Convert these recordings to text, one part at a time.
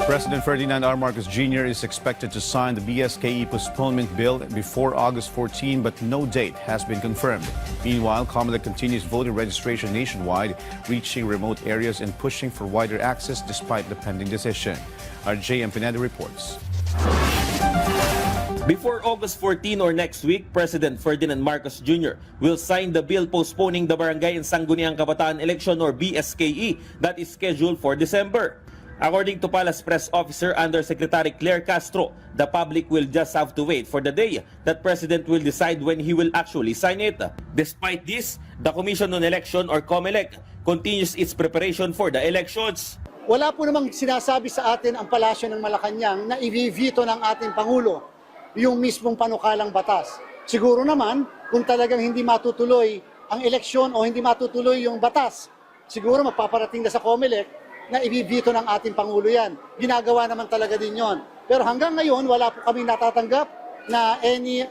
President Ferdinand R. Marcos Jr. is expected to sign the BSKE postponement bill before August 14, but no date has been confirmed. Meanwhile, COMELEC continues voter registration nationwide, reaching remote areas and pushing for wider access despite the pending decision. Our JM Pineda reports. Before August 14 or next week, President Ferdinand Marcos Jr. will sign the bill postponing the Barangay and Sangguniang Kabataan Election or BSKE that is scheduled for December. According to Palace Press Officer Undersecretary Claire Castro, the public will just have to wait for the day that President will decide when he will actually sign it. Despite this, the Commission on Election or COMELEC continues its preparation for the elections. Wala po namang sinasabi sa atin ang Palasyo ng Malacanang na i-veto ng ating Pangulo yung mismong panukalang batas. Siguro naman, kung talagang hindi matutuloy ang eleksyon o hindi matutuloy yung batas, siguro magpaparating na sa COMELEC na i-veto ng ating Pangulo yan. Ginagawa naman talaga din yon. Pero hanggang ngayon, wala po kami natatanggap na any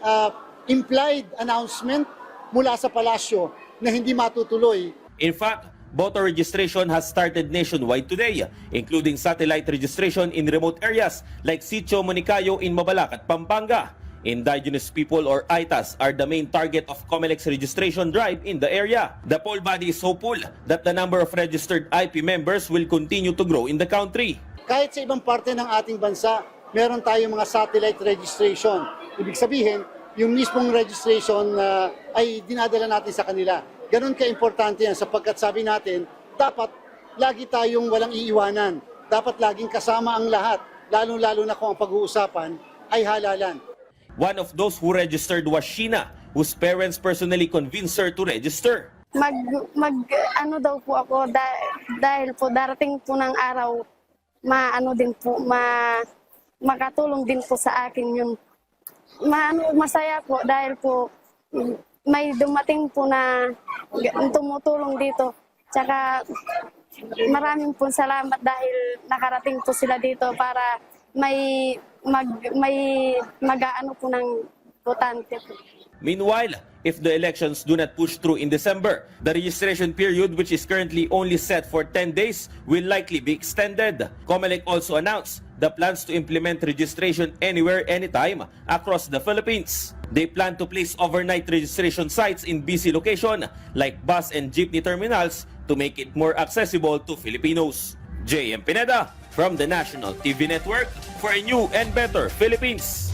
implied announcement mula sa Palasyo na hindi matutuloy. In fact, voter registration has started nationwide today, including satellite registration in remote areas like Sitio Monicayo in Mabalacat, Pampanga. Indigenous people or ITAs are the main target of COMELEC's registration drive in the area. The poll body is hopeful that the number of registered IP members will continue to grow in the country. Kahit sa ibang parte ng ating bansa, meron tayong mga satellite registration. Ibig sabihin, yung mismong registration ay dinadala natin sa kanila. Ganon ka-importante yan sapagkat sabi natin, dapat lagi tayong walang iiwanan. Dapat laging kasama ang lahat, lalong-lalo na kung ang pag-uusapan ay halalan. One of those who registered was Sheena, whose parents personally convinced her to register. Ano daw po ako dahil po darating po ng araw makatulong din po sa akin yun. Masaya po dahil po may dumating po na tumutulong dito. Tsaka maraming po salamat dahil nakarating po sila dito para may mag-aano po ng botante po. Meanwhile, if the elections do not push through in December, the registration period, which is currently only set for 10 days, will likely be extended. COMELEC also announced the plans to implement registration anywhere, anytime across the Philippines. They plan to place overnight registration sites in busy locations like bus and jeepney terminals to make it more accessible to Filipinos. JM Pineda from the National TV Network for a new and better Philippines.